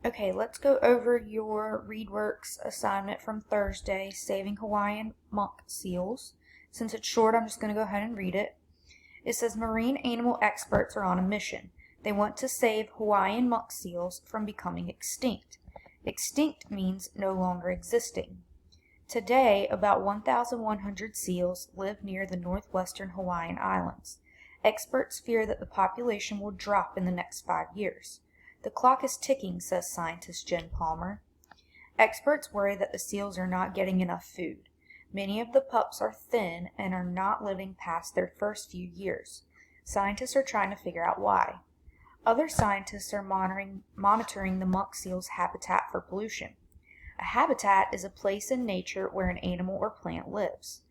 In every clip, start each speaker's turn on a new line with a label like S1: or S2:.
S1: Okay, let's go over your ReadWorks assignment from Thursday, Saving Hawaiian Monk Seals. Since it's short, I'm just going to go ahead and read it. It says marine animal experts are on a mission. They want to save Hawaiian monk seals from becoming extinct. Extinct means no longer existing. Today, about 1,100 seals live near the northwestern Hawaiian Islands. Experts fear that the population will drop in the next 5 years. The clock is ticking, says scientist Jen Palmer. Experts worry that the seals are not getting enough food. Many of the pups are thin and are not living past their first few years. Scientists are trying to figure out why. Other scientists are monitoring the monk seal's habitat for pollution. A habitat is a place in nature where an animal or plant lives.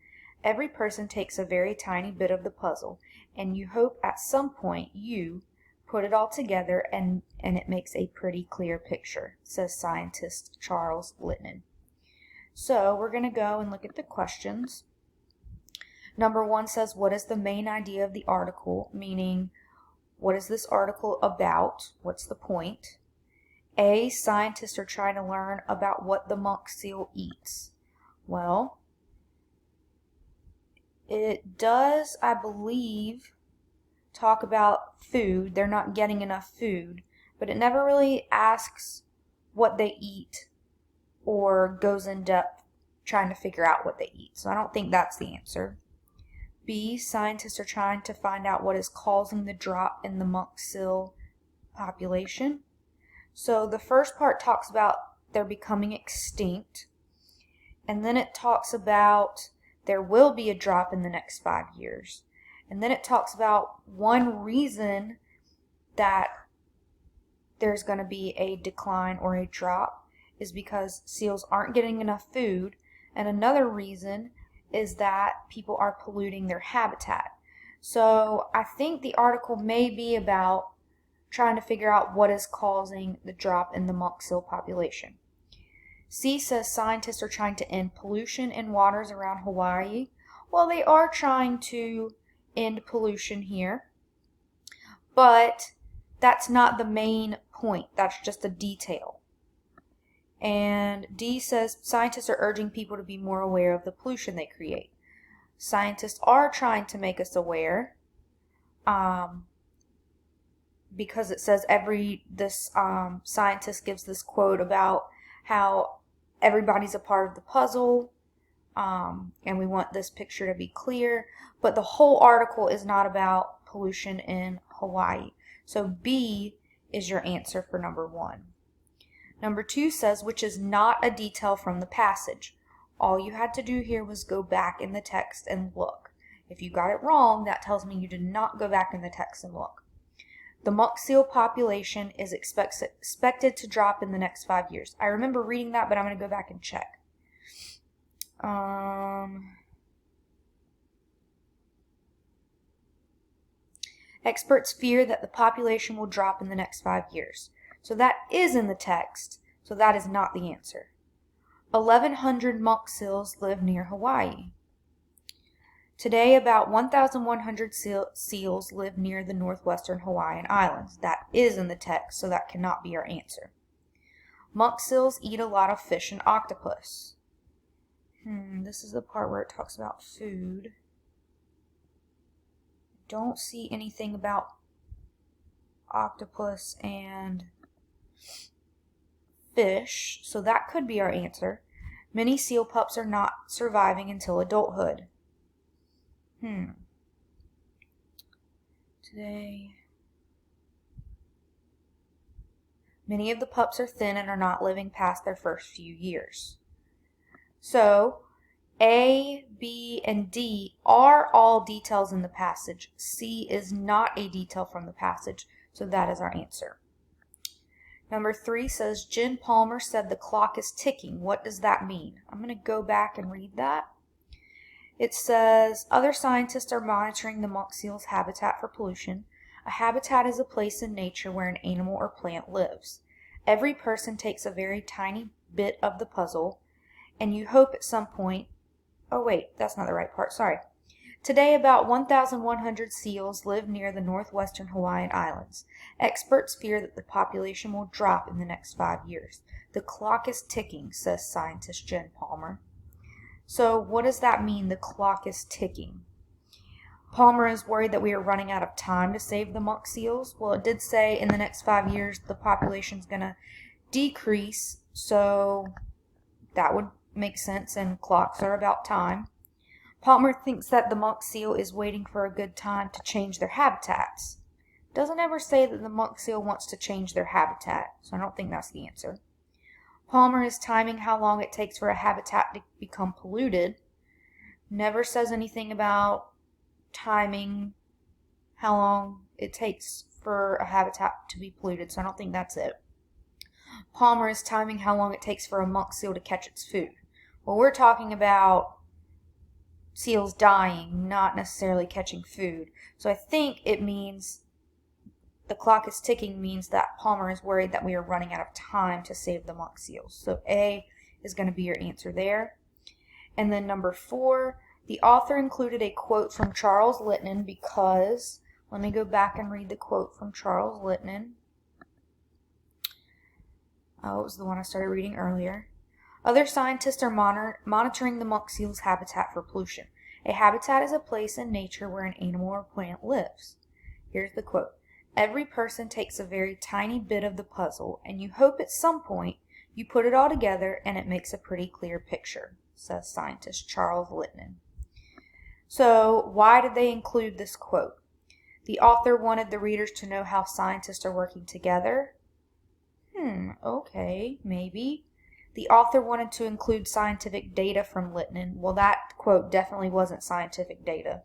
S1: Every person takes a very tiny bit of the puzzle, and you hope at some point you put it all together and it makes a pretty clear picture, says scientist Charles Littman. So we're going to go and look at the questions. Number 1 says, what is the main idea of the article? Meaning, what is this article about? What's the point? A, scientists are trying to learn about what the monk seal eats. Well, it does, I believe, talk about food. They're not getting enough food, but it never really asks what they eat or goes in depth trying to figure out what they eat. So I don't think that's the answer. B, scientists are trying to find out what is causing the drop in the monk seal population. So the first part talks about they're becoming extinct, and then it talks about there will be a drop in the next 5 years. And then it talks about one reason that there's going to be a decline or a drop is because seals aren't getting enough food. And another reason is that people are polluting their habitat. So I think the article may be about trying to figure out what is causing the drop in the monk seal population. C says scientists are trying to end pollution in waters around Hawaii. Well, they are trying to end pollution here, but that's not the main point. That's just a detail. And D says scientists are urging people to be more aware of the pollution they create. Scientists are trying to make us aware, because it says this scientist gives this quote about how everybody's a part of the puzzle, and we want this picture to be clear, but the whole article is not about pollution in Hawaii. So B is your answer for number 1. Number 2 says, which is not a detail from the passage. All you had to do here was go back in the text and look. If you got it wrong, that tells me you did not go back in the text and look. The monk seal population is expected to drop in the next 5 years. I remember reading that, but I'm going to go back and check. Experts fear that the population will drop in the next 5 years. So that is in the text, so that is not the answer. 1,100 monk seals live near Hawaii. Today, about 1,100 seals live near the northwestern Hawaiian Islands. That is in the text, so that cannot be our answer. Monk seals eat a lot of fish and octopus. This is the part where it talks about food. Don't see anything about octopus and fish, so that could be our answer. Many seal pups are not surviving until adulthood. Today, many of the pups are thin and are not living past their first few years. So A, B, and D are all details in the passage. C is not a detail from the passage, so that is our answer. Number 3 says, Jen Palmer said the clock is ticking. What does that mean? I'm going to go back and read that. It says, other scientists are monitoring the monk seal's habitat for pollution. A habitat is a place in nature where an animal or plant lives. Every person takes a very tiny bit of the puzzle, and you hope at some point, oh wait, that's not the right part, sorry. Today, about 1,100 seals live near the northwestern Hawaiian Islands. Experts fear that the population will drop in the next 5 years. The clock is ticking, says scientist Jen Palmer. So, what does that mean, the clock is ticking? Palmer is worried that we are running out of time to save the monk seals. Well, it did say in the next 5 years the population is going to decrease, so that would make sense, and clocks are about time. Palmer thinks that the monk seal is waiting for a good time to change their habitats. Doesn't ever say that the monk seal wants to change their habitat, so I don't think that's the answer. Palmer is timing how long it takes for a habitat to become polluted. Never says anything about timing how long it takes for a habitat to be polluted, so I don't think that's it. Palmer is timing how long it takes for a monk seal to catch its food. Well, we're talking about seals dying, not necessarily catching food. So I think it means the clock is ticking means that Palmer is worried that we are running out of time to save the monk seals. So A is going to be your answer there. And then number 4, the author included a quote from Charles Littman because, let me go back and read the quote from Charles Littman. Oh, it was the one I started reading earlier. Other scientists are monitoring the monk seal's habitat for pollution. A habitat is a place in nature where an animal or plant lives. Here's the quote. Every person takes a very tiny bit of the puzzle, and you hope at some point you put it all together and it makes a pretty clear picture, says scientist Charles Littman. So, why did they include this quote? The author wanted the readers to know how scientists are working together. Okay, maybe. The author wanted to include scientific data from Littman. Well, that quote definitely wasn't scientific data.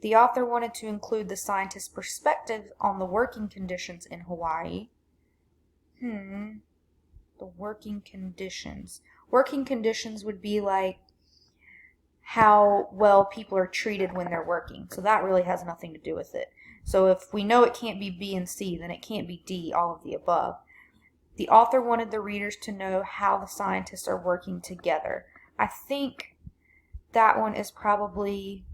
S1: The author wanted to include the scientist's perspective on the working conditions in Hawaii. The working conditions. Working conditions would be like how well people are treated when they're working. So that really has nothing to do with it. So if we know it can't be B and C, then it can't be D, all of the above. The author wanted the readers to know how the scientists are working together. I think that one is probably,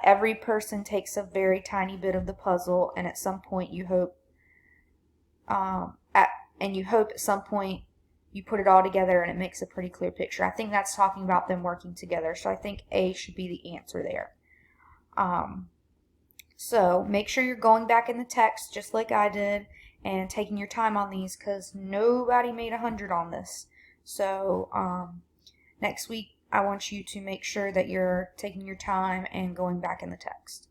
S1: every person takes a very tiny bit of the puzzle, and at some point you hope, at some point you put it all together and it makes a pretty clear picture. I think that's talking about them working together, so I think A should be the answer there. So make sure you're going back in the text just like I did and taking your time on these because nobody made 100 on this. So next week I want you to make sure that you're taking your time and going back in the text.